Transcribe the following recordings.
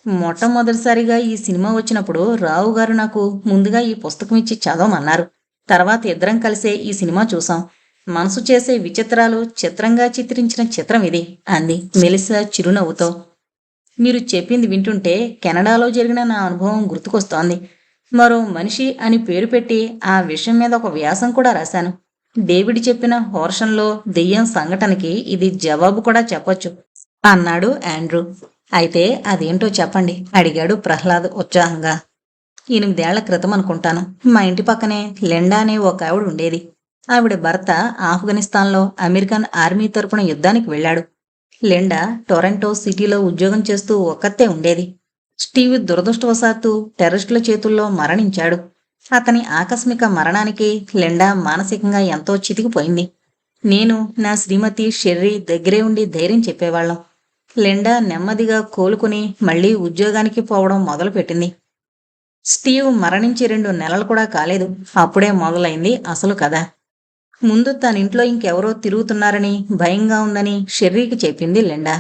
మొట్టమొదటిసారిగా ఈ సినిమా వచ్చినప్పుడు రావు గారు నాకు ముందుగా ఈ పుస్తకం ఇచ్చి చదవమన్నారు. తర్వాత ఇద్దరం కలిసే ఈ సినిమా చూసాం. మనసు చేసే విచిత్రాలు చిత్రంగా చిత్రించిన చిత్రం ఇది అంది మెలిసా చిరునవ్వుతో. మీరు చెప్పింది వింటుంటే కెనడాలో జరిగిన నా అనుభవం గుర్తుకొస్తోంది. మరో మనిషి అని పేరు పెట్టి ఆ విషయం మీద ఒక వ్యాసం కూడా రాశాను. డేవిడ్ చెప్పిన హోర్షన్లో దెయ్యం సంఘటనకి ఇది జవాబు కూడా చెప్పొచ్చు అన్నాడు ఆండ్రూ. అయితే అదేంటో చెప్పండి అడిగాడు ప్రహ్లాద్ ఉత్సాహంగా. 8 ఏళ్ల క్రితం అనుకుంటాను. మా ఇంటి పక్కనే లెండా అనే ఒక ఆవిడ ఉండేది. ఆవిడ భర్త ఆఫ్ఘనిస్తాన్లో అమెరికన్ ఆర్మీ తరపున యుద్ధానికి వెళ్ళాడు. లెండా టొరంటో సిటీలో ఉద్యోగం చేస్తూ ఒక్కతే ఉండేది. స్టీవ్ దురదృష్టవశాత్తు టెర్రరిస్టుల చేతుల్లో మరణించాడు. అతని ఆకస్మిక మరణానికి లెండా మానసికంగా ఎంతో చితికిపోయింది. నేను నా శ్రీమతి షెర్రీ దగ్గరే ఉండి ధైర్యం చెప్పేవాళ్ళం. లెండా నెమ్మదిగా కోలుకుని మళ్లీ ఉద్యోగానికి పోవడం మొదలుపెట్టింది. స్టీవ్ మరణించి 2 నెలలు కూడా కాలేదు. అప్పుడే మొదలైంది అసలు కథ. ముందు తనింట్లో ఇంకెవరో తిరుగుతున్నారని భయంగా ఉందని షెర్రీకి చెప్పింది లెండా.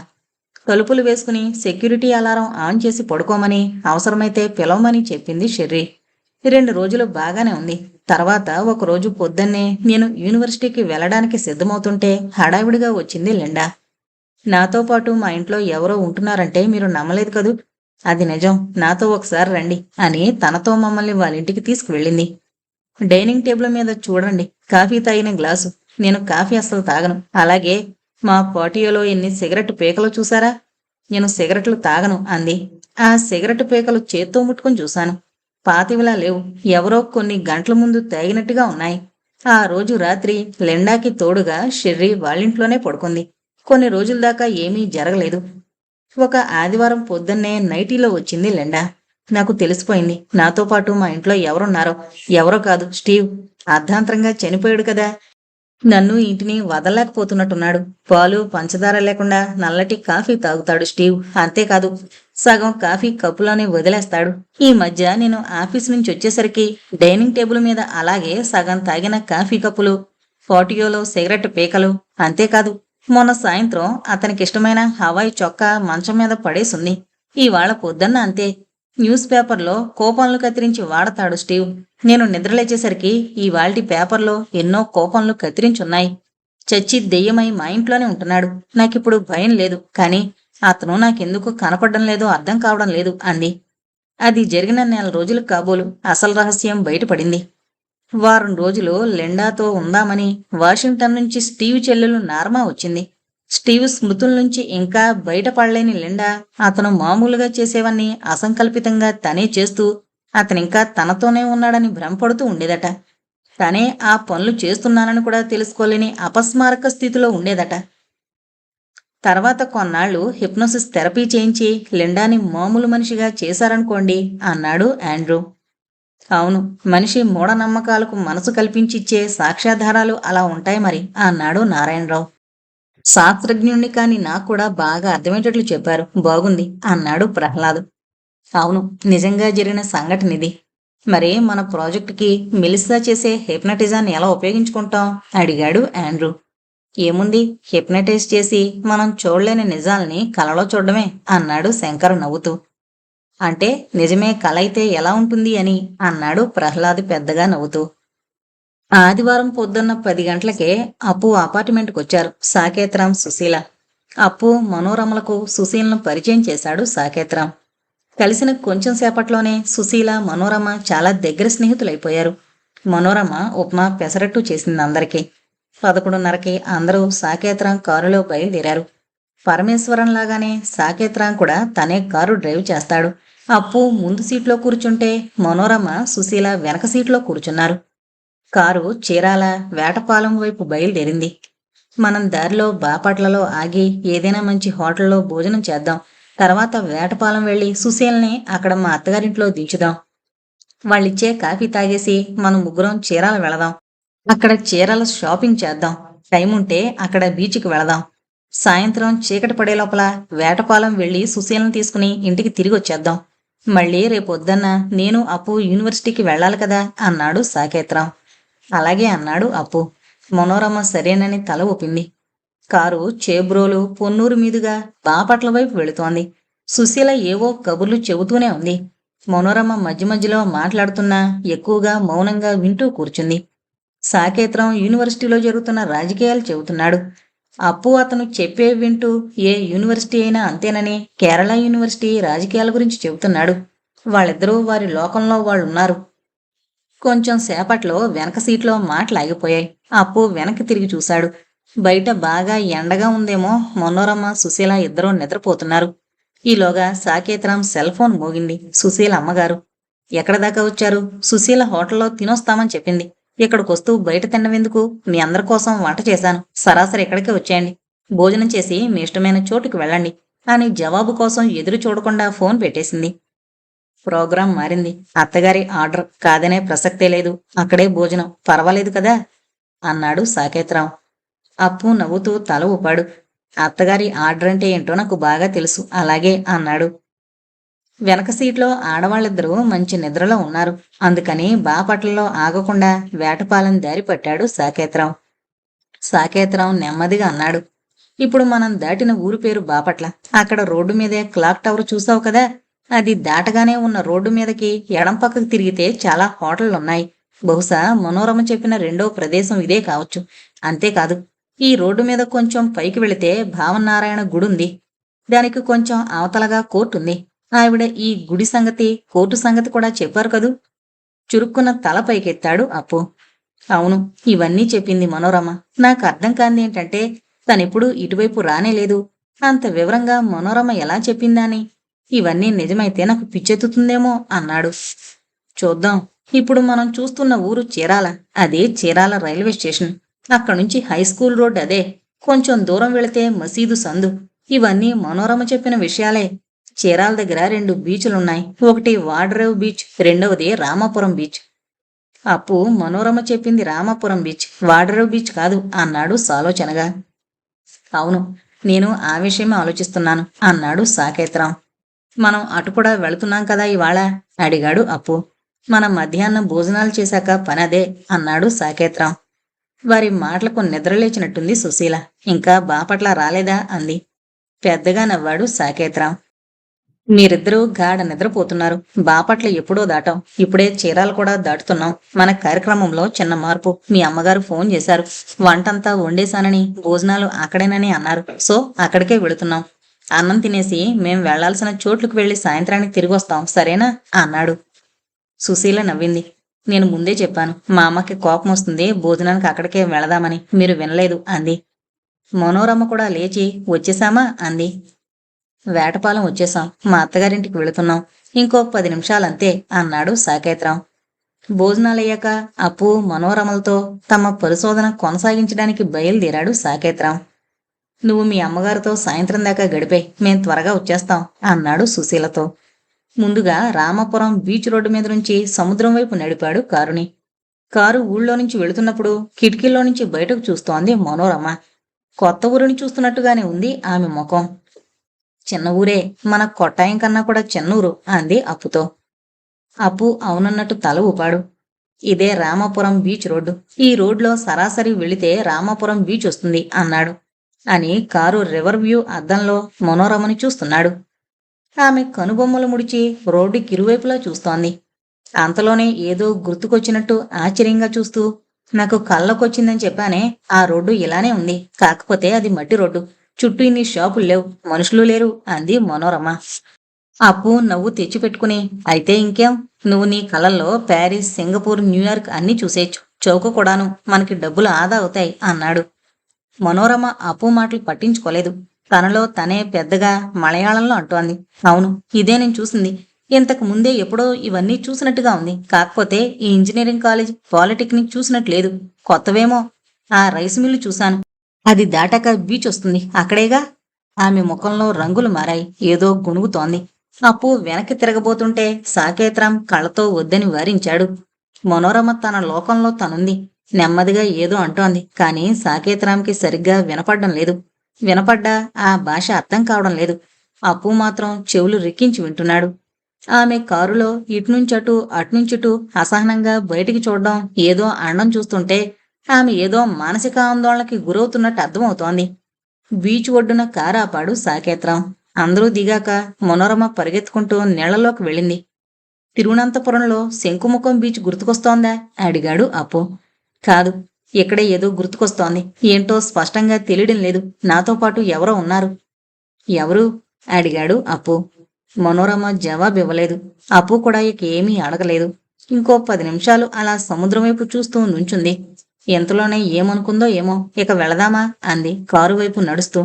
తలుపులు వేసుకుని సెక్యూరిటీ అలారం ఆన్ చేసి పడుకోమని, అవసరమైతే పిలవమని చెప్పింది షెర్రీ. 2 రోజులు బాగానే ఉంది. తర్వాత ఒకరోజు పొద్దున్నే నేను యూనివర్సిటీకి వెళ్ళడానికి సిద్ధమవుతుంటే హడావిడిగా వచ్చింది లెండా. నాతో పాటు మా ఇంట్లో ఎవరో ఉంటున్నారంటే మీరు నమ్మలేదు కదూ. అది నిజం, నాతో ఒకసారి రండి అని తనతో మమ్మల్ని వాళ్ళింటికి తీసుకువెళ్ళింది. డైనింగ్ టేబుల్ మీద చూడండి కాఫీ తాగిన గ్లాసు. నేను కాఫీ అస్సలు తాగను. అలాగే మా పాటియోలో ఎన్ని సిగరెట్ పీకలు చూసారా? నేను సిగరెట్లు తాగను అంది. ఆ సిగరెట్ పీకలు చేత్తో ముట్టుకుని చూశాను. పాతివిలా లేవు. ఎవరో కొన్ని గంటల ముందు తాగినట్టుగా ఉన్నాయి. ఆ రోజు రాత్రి లెండాకి తోడుగా షెర్రీ వాళ్ళింట్లోనే పడుకుంది. కొన్ని రోజుల దాకా ఏమీ జరగలేదు. ఒక ఆదివారం పొద్దున్నే నైటీలో వచ్చింది లెండా. నాకు తెలిసిపోయింది నాతో పాటు మా ఇంట్లో ఎవరున్నారో. ఎవరో కాదు, స్టీవ్. అర్ధాంతరంగా చనిపోయాడు కదా. నన్ను ఇంటిని వదలలేకపోతున్నట్టున్నాడు. పాలు పంచదార లేకుండా నల్లటి కాఫీ తాగుతాడు స్టీవ్. అంతేకాదు, సగం కాఫీ కప్పులోనే వదిలేస్తాడు. ఈ మధ్య నేను ఆఫీస్ నుంచి వచ్చేసరికి డైనింగ్ టేబుల్ మీద అలాగే సగం తాగిన కాఫీ కప్పులు, పాటియోలో సిగరెట్ పీకలు. అంతేకాదు, మొన్న సాయంత్రం అతనికిష్టమైన హవాయి చొక్కా మంచం మీద పడేసుంది. ఇవాళ పొద్దున్న అంతే. న్యూస్ పేపర్లో కూపన్లు కత్తిరించి వాడతాడు స్టీవ్. నేను నిద్రలేచేసరికి ఇవాల్టి పేపర్లో ఎన్నో కూపన్లు కత్తిరించున్నాయి. చచ్చి దెయ్యమై మా ఇంట్లోనే ఉంటున్నాడు. నాకిప్పుడు భయం లేదు. కానీ అతను నాకెందుకు కనపడడం లేదో అర్థం కావడం లేదు అంది. అది జరిగిన 4 రోజులు కాబోలు అసలు రహస్యం బయటపడింది. వారం రోజులు లెండాతో ఉందామని వాషింగ్టన్ నుంచి స్టీవ్ చెల్లెలు నార్మా వచ్చింది. స్టీవ్ స్మృతుల నుంచి ఇంకా బయటపడలేని లెండా అతను మామూలుగా చేసేవన్నీ అసంకల్పితంగా తనే చేస్తూ అతనింకా తనతోనే ఉన్నాడని భ్రమపడుతూ ఉండేదట. తనే ఆ పనులు చేస్తున్నానని కూడా తెలుసుకోలేని అపస్మారక స్థితిలో ఉండేదట. తర్వాత కొన్నాళ్లు హిప్నోసిస్ థెరపీ చేయించి లెండాని మామూలు మనిషిగా చేశారనుకోండి అన్నాడు ఆండ్రూ. అవును, మనిషి మూఢనమ్మకాలకు మనసు కల్పించిచ్చే సాక్ష్యాధారాలు అలా ఉంటాయి మరి అన్నాడు నారాయణరావు. శాస్త్రజ్ఞుణ్ణి కాని నాకు కూడా బాగా అర్థమయ్యేటట్లు చెప్పారు. బాగుంది అన్నాడు ప్రహ్లాద్. అవును, నిజంగా జరిగిన సంఘటన ఇది. మరి మన ప్రాజెక్టుకి మెలిసా చేసే హిప్నటిజాన్ని ఎలా ఉపయోగించుకుంటాం అడిగాడు ఆండ్రూ. ఏముంది, హిప్నటైజ్ చేసి మనం చూడలేని నిజాల్ని కలలో చూడడమే అన్నాడు శంకర్ నవ్వుతూ. అంటే నిజమే కల అయితే ఎలా ఉంటుంది అని అన్నాడు ప్రహ్లాద్ పెద్దగా నవ్వుతూ. ఆదివారం పొద్దున్న 10 గంటలకే అప్పు అపార్ట్మెంట్కి వచ్చారు సాకేత్రాం, సుశీల. అప్పు మనోరమలకు సుశీలను పరిచయం చేశాడు సాకేత్రాం. కలిసిన కొంచెం సేపట్లోనే సుశీల, మనోరమ చాలా దగ్గర స్నేహితులైపోయారు. మనోరమ ఉప్మా పెసరట్టు చేసింది అందరికీ. 11:30కి అందరూ సాకేత్రాం కారులో బయలుదేరారు. పరమేశ్వరంలాగానే సాకేత్రాం కూడా తనే కారు డ్రైవ్ చేస్తాడు. అప్పు ముందు సీట్లో కూర్చుంటే మనోరమ, సుశీల వెనక సీట్లో కూర్చున్నారు. కారు చీరాల, వేటపాలెం వైపు బయలుదేరింది. మనం దారిలో బాపట్లలో ఆగి ఏదైనా మంచి హోటల్లో భోజనం చేద్దాం. తర్వాత వేటపాలెం వెళ్ళి సుశీల్ని అక్కడ మా అత్తగారింట్లో దించుదాం. వాళ్ళిచ్చే కాఫీ తాగేసి మనం ముగ్గురం చీరాల వెళదాం. అక్కడ చీరాల షాపింగ్ చేద్దాం. టైం ఉంటే అక్కడ బీచ్కి వెళదాం. సాయంత్రం చీకటి పడే లోపల వేటపాలెం వెళ్ళి సుశీలను తీసుకుని ఇంటికి తిరిగి వచ్చేద్దాం. మళ్ళీ రేపొద్దన్న నేను అప్పు యూనివర్సిటీకి వెళ్ళాలి కదా అన్నాడు సాకేత్రాం. అలాగే అన్నాడు అప్పు. మనోరమ సరేనని తల ఊపింది. కారు చేబ్రోలు, పొన్నూరు మీదుగా బాపట్ల వైపు వెళుతోంది. సుశీల ఏవో కబుర్లు చెబుతూనే ఉంది. మనోరమ మధ్య మధ్యలో మాట్లాడుతున్నా ఎక్కువగా మౌనంగా వింటూ కూర్చుంది. సాకేత్రం యూనివర్సిటీలో జరుగుతున్న రాజకీయాలు చెబుతున్నాడు. అప్పు అతను చెప్పేవి వింటూ ఏ యూనివర్సిటీ అయినా అంతేనని కేరళ యూనివర్సిటీ రాజకీయాల గురించి చెబుతున్నాడు. వాళ్ళిద్దరూ వారి లోకంలో వాళ్ళున్నారు. కొంచెం సేపట్లో వెనక సీట్లో మాటలాగిపోయాయి. అప్పు వెనక్కి తిరిగి చూశాడు. బయట బాగా ఎండగా ఉందేమో, మనోరమ సుశీల ఇద్దరూ నిద్రపోతున్నారు. ఈలోగా సాకేత్రాం సెల్ ఫోన్ మోగింది. సుశీల అమ్మగారు. ఎక్కడ దాకా వచ్చారు? సుశీల హోటల్లో తినొస్తామని చెప్పింది. ఇక్కడికొస్తూ బయట తినవెందుకు? మీ అందరి కోసం వంట చేశాను. సరాసరి ఇక్కడికే వచ్చేయండి. భోజనం చేసి మీ ఇష్టమైన చోటుకి వెళ్ళండి అని జవాబు కోసం ఎదురు చూడకుండా ఫోన్ పెట్టేసింది. ప్రోగ్రాం మారింది. అత్తగారి ఆర్డర్ కాదనే ప్రసక్తే లేదు. అక్కడే భోజనం పర్వాలేదు కదా అన్నాడు సాకేత్రాం. అప్పు నవ్వుతూ తల ఊపాడు. అత్తగారి ఆర్డర్ అంటే ఏంటో నాకు బాగా తెలుసు. అలాగే అన్నాడు. వెనక సీట్లో ఆడవాళ్ళిద్దరూ మంచి నిద్రలో ఉన్నారు. అందుకని బాపట్లలో ఆగకుండా వేటపాలెం దారి పట్టాడు సాకేత్రాం. సాకేత్రాం నెమ్మదిగా అన్నాడు. ఇప్పుడు మనం దాటిన ఊరు పేరు బాపట్ల. అక్కడ రోడ్డు మీదే క్లాక్ టవర్ చూసావు కదా. అది దాటగానే ఉన్న రోడ్డు మీదకి ఎడం పక్కకు తిరిగితే చాలా హోటళ్లున్నాయి. బహుశా మనోరమ చెప్పిన రెండో ప్రదేశం ఇదే కావచ్చు. అంతేకాదు, ఈ రోడ్డు మీద కొంచెం పైకి వెళితే భావనారాయణ గుడుంది. దానికి కొంచెం అవతలగా కోర్టుంది. ఆవిడ ఈ గుడి సంగతి, కోర్టు సంగతి కూడా చెప్పారు కదూ. చురుక్కున తల పైకెత్తాడు అప్పు. అవును, ఇవన్నీ చెప్పింది మనోరమ. నాకు అర్థం కాంది ఏంటంటే తనెప్పుడూ ఇటువైపు రానేలేదు. అంత వివరంగా మనోరమ ఎలా చెప్పిందా అని. ఇవన్నీ నిజమైతే నాకు పిచ్చెత్తుతుందేమో అన్నాడు. చూద్దాం. ఇప్పుడు మనం చూస్తున్న ఊరు చీరాల. అదే చీరాల రైల్వే స్టేషన్. అక్కడ్నుంచి హైస్కూల్ రోడ్ అదే. కొంచెం దూరం వెళితే మసీదు సందు. ఇవన్నీ మనోరమ చెప్పిన విషయాలే. చీరాల దగ్గర 2 బీచులున్నాయి. ఒకటి వాడ్రేవ్ బీచ్, రెండవది రామాపురం బీచ్. అప్పు మనోరమ చెప్పింది రామాపురం బీచ్, వాడ్రేవ్ బీచ్ కాదు అన్నాడు సాలోచనగా. అవును, నేను ఆ విషయమే ఆలోచిస్తున్నాను అన్నాడు సాకేత్రాం. మనం అటు కూడా వెళుతున్నాం కదా ఇవాళ అడిగాడు అప్పు. మనం మధ్యాహ్నం భోజనాలు చేశాక పనదే అన్నాడు సాకేత్రాం. వారి మాటలకు నిద్రలేచినట్టుంది సుశీల. ఇంకా బాపట్ల రాలేదా అంది. పెద్దగా నవ్వాడు సాకేత్రాం. మీరిద్దరూ గాఢ నిద్రపోతున్నారు. బాపట్ల ఎప్పుడో దాటాం. ఇప్పుడే చీరాలు కూడా దాటుతున్నాం. మన కార్యక్రమంలో చిన్న మార్పు. మీ అమ్మగారు ఫోన్ చేశారు. వంటంతా వండేశానని, భోజనాలు అక్కడేనని అన్నారు. సో అక్కడికే వెళుతున్నాం. అన్నం తినేసి మేం వెళ్లాల్సిన చోట్లకు వెళ్లి సాయంత్రానికి తిరిగొస్తాం, సరేనా అన్నాడు. సుశీల నవ్వింది. నేను ముందే చెప్పాను, మా అమ్మకి కోపం వస్తుంది, భోజనానికి అక్కడికే వెళదామని. మీరు వినలేదు అంది. మనోరమ కూడా లేచి వచ్చేశామా అంది. వేటపాలెం వచ్చేశాం. మా అత్తగారింటికి వెళుతున్నాం. ఇంకో 10 నిమిషాలంతే అన్నాడు సాకేత్రాం. భోజనాలయ్యాక అప్పు మనోరమలతో తమ పరిశోధన కొనసాగించడానికి బయలుదేరాడు సాకేత్రాం. నువ్వు మీ అమ్మగారితో సాయంత్రం దాకా గడిపే, మేం త్వరగా వచ్చేస్తాం అన్నాడు సుశీలతో. ముందుగా రామాపురం బీచ్ రోడ్డు మీద నుంచి సముద్రం వైపు నడిపాడు కారుని. కారు ఊళ్ళో నుంచి వెళుతున్నప్పుడు కిటికీలో నుంచి బయటకు చూస్తోంది మనోరమ. కొత్త ఊరిని చూస్తున్నట్టుగానే ఉంది ఆమె ముఖం. చిన్న ఊరే, మన కొట్టాయం కన్నా కూడా చిన్నూరు అంది అప్పుతో. అప్పు అవునన్నట్టు తల ఊపాడు. ఇదే రామాపురం బీచ్ రోడ్డు. ఈ రోడ్లో సరాసరి వెళితే రామాపురం బీచ్ వస్తుంది అన్నాడు. అని కారు రివర్ వ్యూ అద్దంలో మనోరమని చూస్తున్నాడు. ఆమె కనుబొమ్మలు ముడిచి రోడ్డుకి ఇరువైపులా చూస్తోంది. అంతలోనే ఏదో గుర్తుకొచ్చినట్టు ఆశ్చర్యంగా చూస్తూ, నాకు కళ్ళకొచ్చిందని చెప్పానే, ఆ రోడ్డు ఇలానే ఉంది. కాకపోతే అది మట్టి రోడ్డు. చుట్టూ ఇన్ని షాపులు లేవు, మనుషులు లేరు అంది మనోరమ. అప్పు నవ్వు తెచ్చిపెట్టుకుని, అయితే ఇంకేం, నువ్వు నీ కళల్లో ప్యారిస్, సింగపూర్, న్యూయార్క్ అన్నీ చూసేయచ్చు. చౌక కూడాను. మనకి డబ్బులు ఆదా అవుతాయి అన్నాడు. మనోరమ అప్పు మాటలు పట్టించుకోలేదు. తనలో తనే పెద్దగా మలయాళంలో అంటోంది. అవును, ఇదే నేను చూసింది. ఇంతకు ముందే ఎప్పుడో ఇవన్నీ చూసినట్టుగా ఉంది. కాకపోతే ఈ ఇంజనీరింగ్ కాలేజ్, పాలిటెక్నిక్ చూసినట్లేదు. కొత్తవేమో. ఆ రైస్ మిల్లు చూశాను. అది దాటాక బీచ్ వస్తుంది, అక్కడేగా. ఆమె ముఖంలో రంగులు మారాయి. ఏదో గొణుగుతోంది. అప్పు వెనక్కి తిరగబోతుంటే సాకేత్రాం కళ్ళతో వద్దని వారించాడు. మనోరమ తన లోకంలో తనుంది. నెమ్మదిగా ఏదో అంటోంది. కాని సాకేత్రాంకి సరిగ్గా వినపడ్డం లేదు. వినపడ్డా ఆ భాష అర్థం కావడం లేదు. అప్పు మాత్రం చెవులు రిక్కించి వింటున్నాడు. ఆమె కారులో ఇటునుంచటు అటునుంచిటు అసహనంగా బయటికి చూడడం, ఏదో అండం చూస్తుంటే ఆమె ఏదో మానసిక ఆందోళనకి గురవుతున్నట్టు అర్థమవుతోంది. బీచ్ ఒడ్డున కారాపాడు సాకేత్రాం. అందరూ దిగాక మనోరమ పరిగెత్తుకుంటూ నీళ్లలోకి వెళ్ళింది. తిరువనంతపురంలో శంకుముఖం బీచ్ గుర్తుకొస్తోందా అడిగాడు అప్పు. కాదు, ఇక్కడే ఏదో గుర్తుకొస్తోంది. ఏంటో స్పష్టంగా తెలియడం లేదు. నాతో పాటు ఎవరో ఉన్నారు. ఎవరు అడిగాడు అప్పు. మనోరమ జవాబివ్వలేదు. అప్పు కూడా ఇక ఏమీ అడగలేదు. ఇంకో 10 నిమిషాలు అలా సముద్రం వైపు చూస్తూ నుంచుంది. ఎంతలోనే ఏమనుకుందో ఏమో. ఇక వెళదామా అంది కారు వైపు నడుస్తూ.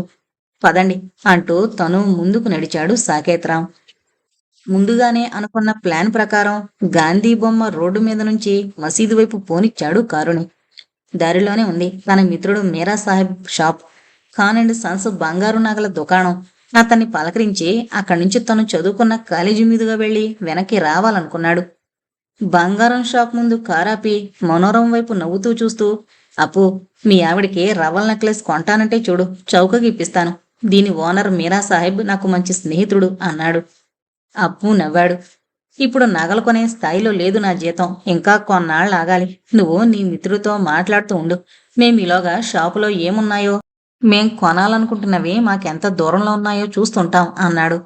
పదండి అంటూ తను ముందుకు నడిచాడు సాకేత్రాం. ముందుగానే అనుకున్న ప్లాన్ ప్రకారం గాంధీ బొమ్మ రోడ్డు మీద నుంచి మసీదు వైపు పోనిచ్చాడు కారుని. దారిలోనే ఉంది తన మిత్రుడు Meera Saheb shop, Khan and sons బంగారు నగల దుకాణం. అతన్ని పలకరించి అక్కడి నుంచి తను చదువుకున్న కాలేజీ మీదుగా వెళ్లి వెనక్కి రావాలనుకున్నాడు. బంగారం షాప్ ముందు కారాపి మనోరం వైపు నవ్వుతూ చూస్తూ, అప్పు, మీ ఆవిడికి రవల్ నెక్లెస్ కొంటానంటే చూడు, చౌకకి ఇప్పిస్తాను. దీని ఓనర్ మీరా సాహెబ్ నాకు మంచి స్నేహితుడు అన్నాడు. అప్పు నవ్వాడు. ఇప్పుడు నగలు కొనే స్థాయిలో లేదు నా జీతం. ఇంకా కొన్నాళ్ళు ఆగాలి. నువ్వు నీ మిత్రుడితో మాట్లాడుతూ ఉండు. మేమీలోగా షాపులో ఏమున్నాయో, మేం కొనాలనుకుంటున్నవి మాకెంత దూరంలో ఉన్నాయో చూస్తుంటాం అన్నాడు.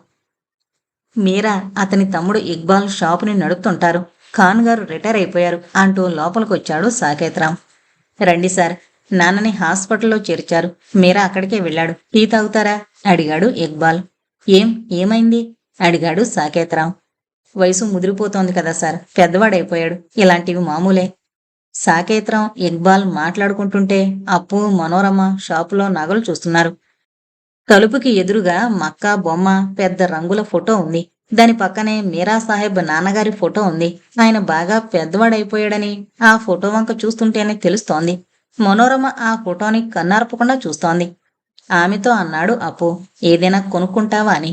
మీరా అతని తమ్ముడు ఇక్బాల్ షాపుని నడుపుతుంటారు. ఖాన్ గారు రిటైర్ అయిపోయారు అంటూ లోపలికొచ్చాడు సాకేత్రాం. రండి సార్, నాన్నని హాస్పిటల్లో చేర్చారు. మీరా అక్కడికే వెళ్ళాడు. టీ తాగుతారా అడిగాడు ఇక్బాల్. ఏమైంది అడిగాడు సాకేత్రాం. వయసు ముదిరిపోతోంది కదా సార్, పెద్దవాడైపోయాడు. ఇలాంటివి మామూలే. సాకేత్రం ఇక్బాల్ మాట్లాడుకుంటుంటే అప్పు మనోరమ షాపులో నగలు చూస్తున్నారు. తలుపుకి ఎదురుగా మక్కా బొమ్మ, పెద్ద రంగుల ఫోటో ఉంది. దాని పక్కనే మీరా సాహెబ్ నాన్నగారి ఫోటో ఉంది. ఆయన బాగా పెద్దవాడైపోయాడని ఆ ఫోటో వంక చూస్తుంటేనే తెలుస్తోంది. మనోరమ ఆ ఫోటోని కన్నార్పకుండా చూస్తోంది. ఆమెతో అన్నాడు అప్పు, ఏదైనా కొనుక్కుంటావా అని.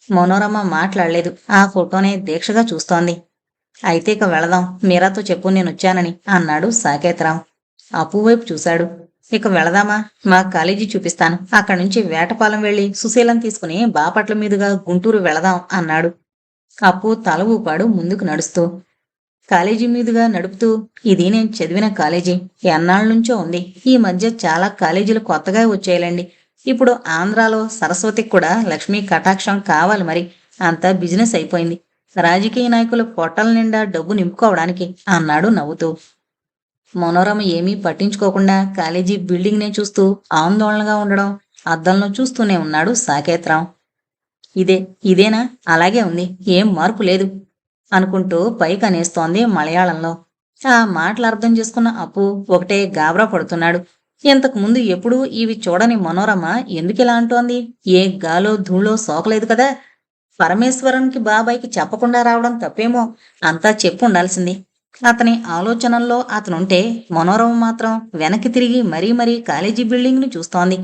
మనోరమ మాట్లాడలేదు. ఆ ఫోటోనే దీక్షగా చూస్తోంది. అయితే ఇక వెళదాం, మీరాతో చెప్పు నేనొచ్చానని అన్నాడు సాకేత్రాం. అప్పు వైపు చూశాడు. ఇక వెళదామా? మా కాలేజీ చూపిస్తాను. అక్కడి నుంచి వేటపాలెం వెళ్లి సుశీలం తీసుకుని బాపట్ల మీదుగా గుంటూరు వెళదాం అన్నాడు. అప్పు తల ఊపాడు ముందుకు నడుస్తూ. కాలేజీ మీదుగా నడుపుతూ, ఇది నేను చదివిన కాలేజీ. ఎన్నాళ్ళ నుంచో ఉంది. ఈ మధ్య చాలా కాలేజీలు కొత్తగా వచ్చేయాలండి. ఇప్పుడు ఆంధ్రాలో సరస్వతికి కూడా లక్ష్మీ కటాక్షం కావాలి మరి. అంతా బిజినెస్ అయిపోయింది. రాజకీయ నాయకులు పొట్టల నిండా డబ్బు నింపుకోవడానికి అన్నాడు నవ్వుతూ. మనోరమ ఏమీ పట్టించుకోకుండా కాలేజీ బిల్డింగ్నే చూస్తూ ఆందోళనగా ఉండడం అద్దంలో చూస్తూనే ఉన్నాడు సాకేత్రాం. ఇదేనా? అలాగే ఉంది, ఏం మార్పు లేదు అనుకుంటూ పైకి అనేస్తోంది మలయాళంలో. ఆ మాటలు అర్థం చేసుకున్న అప్పు ఒకటే గాబరా పడుతున్నాడు. ఇంతకు ముందు ఎప్పుడూ ఇవి చూడని మనోరమ ఎందుకిలా అంటోంది? ఏ గాలో ధూళో సోకలేదు కదా. పరమేశ్వరంకి బాబాయికి చెప్పకుండా రావడం తప్పేమో. అంతా చెప్పు ఉండాల్సింది. అతని ఆలోచనల్లో అతనుంటే మనోరమ మాత్రం వెనక్కి తిరిగి మరీ కాలేజీ బిల్డింగ్ని చూస్తోంది.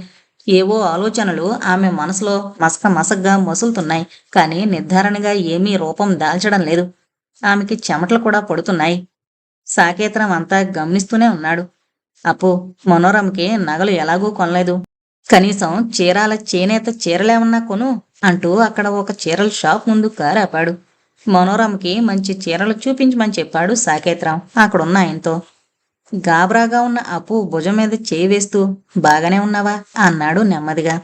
ఏవో ఆలోచనలు ఆమె మనసులో మసగ్గా మసులుతున్నాయి. కానీ నిర్ధారణగా ఏమీ రూపం దాల్చడం లేదు. ఆమెకి చెమటలు కూడా పడుతున్నాయి. సాకేత్రం అంతా గమనిస్తూనే ఉన్నాడు. అప్పు, మనోరమకి నగలు ఎలాగూ కొనలేదు. కనీసం చీరాల చేనేత చీరలేమన్నా కొను అంటూ అక్కడ ఒక చీరల షాప్ ముందు కారాపాడు. మనోరమకి మంచి చీరలు చూపించమని చెప్పాడు సాకేత్రం అక్కడున్న ఆయనతో. గాబరాగా ఉన్న అప్పు భుజం మీద చేయి వేస్తూ, బాగానే ఉన్నావా అన్నాడు నెమ్మదిగా.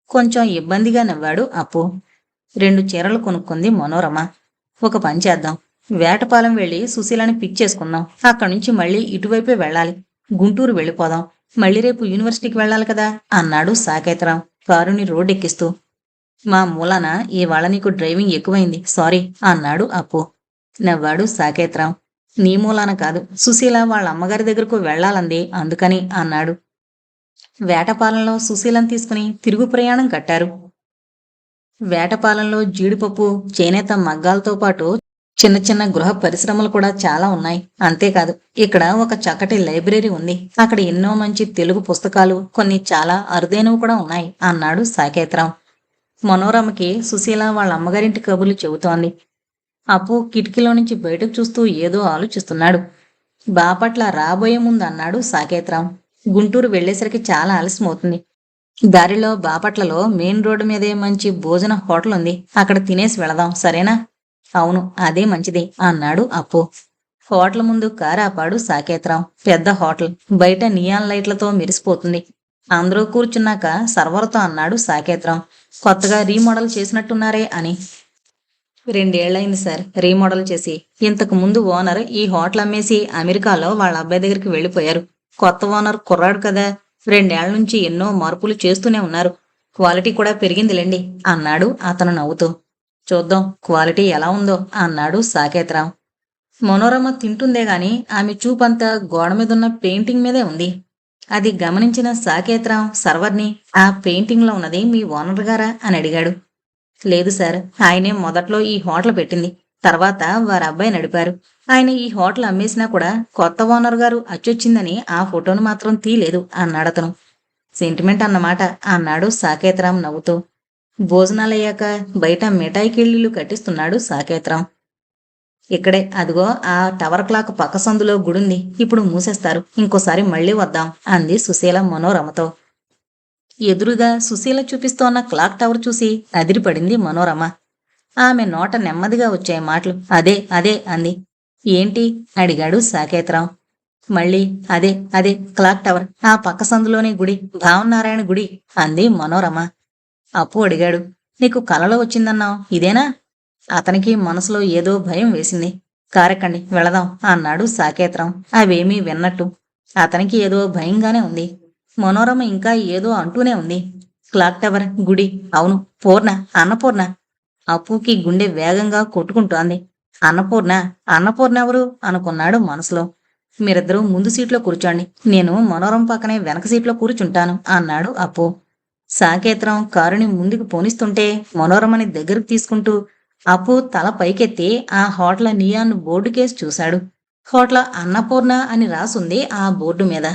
కొంచెం ఇబ్బందిగా నవ్వాడు అప్పు. 2 చీరలు కొనుక్కుంది మనోరమ. ఒక పని చేద్దాం, వేటపాలెం వెళ్ళి సుశీలని పిక్ చేసుకుందాం. అక్కడి నుంచి మళ్ళీ ఇటువైపే వెళ్ళాలి. గుంటూరు వెళ్ళిపోదాం. మళ్ళీ రేపు యూనివర్సిటీకి వెళ్ళాలి కదా అన్నాడు సాకేత్రం కారుని రోడ్డెక్కిస్తూ. మా మూలాన ఇవాళ నీకు డ్రైవింగ్ ఎక్కువైంది, సారీ అన్నాడు అప్పు. నవ్వాడు సాకేత్రం. నీ మూలాన కాదు, సుశీల వాళ్ళ అమ్మగారి దగ్గరకు వెళ్లాలంది, అందుకని అన్నాడు. వేటపాలెంలో సుశీలను తీసుకుని తిరుగు ప్రయాణం కట్టారు. వేటపాలెంలో జీడిపప్పు, చేనేత మగ్గాలతో పాటు చిన్న చిన్న గృహ పరిశ్రమలు కూడా చాలా ఉన్నాయి. అంతేకాదు ఇక్కడ ఒక చక్కటి లైబ్రరీ ఉంది. అక్కడ ఎన్నో మంచి తెలుగు పుస్తకాలు, కొన్ని చాలా అరుదైనవి కూడా ఉన్నాయి అన్నాడు సాకేత్రం. మనోరమకి సుశీల వాళ్ళ అమ్మగారింటి కబుర్లు చెబుతోంది. అప్పు కిటికీలో నుంచి బయటకు చూస్తూ ఏదో ఆలోచిస్తున్నాడు. బాపట్ల రాబోయే ముందు అన్నాడు సాకేత్రం. గుంటూరు వెళ్లేసరికి చాలా ఆలస్యమవుతుంది. దారిలో బాపట్లలో మెయిన్ రోడ్డు మీదే మంచి భోజన హోటల్ ఉంది. అక్కడ తినేసి వెళదాం, సరేనా? అవును, అదే మంచిది అన్నాడు అప్పు. హోటల్ ముందు కారు ఆపాడు సాకేత్రం. పెద్ద హోటల్, బయట నియాన్ లైట్లతో మెరిసిపోతుంది. అందరూ కూర్చున్నాక సర్వర్తో అన్నాడు సాకేత్రం. కొత్తగా రీమోడల్ చేసినట్టున్నారే అని. 2 ఏళ్లయింది సార్ రీమోడల్ చేసి. ఇంతకు ముందు ఓనర్ ఈ హోటల్ అమ్మేసి అమెరికాలో వాళ్ళ అబ్బాయి దగ్గరికి వెళ్ళిపోయారు. కొత్త ఓనర్ కుర్రాడు కదా, 2 ఏళ్ల నుంచి ఎన్నో మార్పులు చేస్తూనే ఉన్నారు. క్వాలిటీ కూడా పెరిగిందిలేండి అన్నాడు అతను నవ్వుతూ. చూద్దాం క్వాలిటీ ఎలా ఉందో అన్నాడు సాకేత్రాం. మనోరమ తింటుందే గాని ఆమె చూపంతా గోడ మీదున్న పెయింటింగ్ మీదే ఉంది. అది గమనించిన సాకేత్రాం సర్వర్ని, ఆ పెయింటింగ్లో ఉన్నది మీ ఓనర్ గారా అని అడిగాడు. లేదు సార్, ఆయనే మొదట్లో ఈ హోటల్ పెట్టింది. తర్వాత వారి అబ్బాయి నడిపారు. ఆయన ఈ హోటల్ అమ్మేసినా కూడా కొత్త ఓనర్ గారు అచ్చొచ్చిందని ఆ ఫోటోను మాత్రం తీయలేదు అన్నాడతను. సెంటిమెంట్ అన్నమాట అన్నాడు సాకేత్రాం నవ్వుతూ. భోజనాలయ్యాక బయట మిఠాయి కిళ్ళీలు కట్టిస్తున్నాడు సాకేత్రాం. ఇక్కడే అదిగో ఆ టవర్ క్లాక్ పక్క సందులో గుడుంది. ఇప్పుడు మూసేస్తారు, ఇంకోసారి మళ్ళీ వద్దాం అంది సుశీల మనోరమతో. ఎదురుగా సుశీల చూపిస్తోన్న క్లాక్ టవర్ చూసి అదిరిపడింది మనోరమ. ఆమె నోట నెమ్మదిగా వచ్చాయి మాటలు. అదే అదే అంది. ఏంటి అడిగాడు సాకేత్రాం. మళ్ళీ అదే అదే క్లాక్ టవర్, ఆ పక్క సందులోనే గుడి, భావనారాయణ గుడి అంది మనోరమ. అప్పు అడిగాడు. నీకు కలలో వచ్చిందన్నావు, ఇదేనా? అతనికి మనసులో ఏదో భయం వేసింది. కారెక్కండి వెళదాం అన్నాడు సాకేత్రం అవేమీ విన్నట్టు. అతనికి ఏదో భయంగానే ఉంది. మనోరమ ఇంకా ఏదో అంటూనే ఉంది. క్లాక్ టవర్, గుడి, అవును, పూర్ణ, అన్నపూర్ణ. అప్పుకి గుండె వేగంగా కొట్టుకుంటోంది. అన్నపూర్ణ, అన్నపూర్ణ ఎవరు అనుకున్నాడు మనసులో. మీరిద్దరూ ముందు సీట్లో కూర్చోండి, నేను మనోరమ పక్కనే వెనక సీట్లో కూర్చుంటాను అన్నాడు అప్పు. సాకేత్రం కారుని ముందుకు పోనిస్తుంటే మనోరమని దగ్గరకు తీసుకుంటూ అప్పు తల పైకెత్తి ఆ హోటల్ నియాన్ బోర్డు కేసి చూశాడు. హోటల్ అన్నపూర్ణ అని రాసుంది ఆ బోర్డు మీద.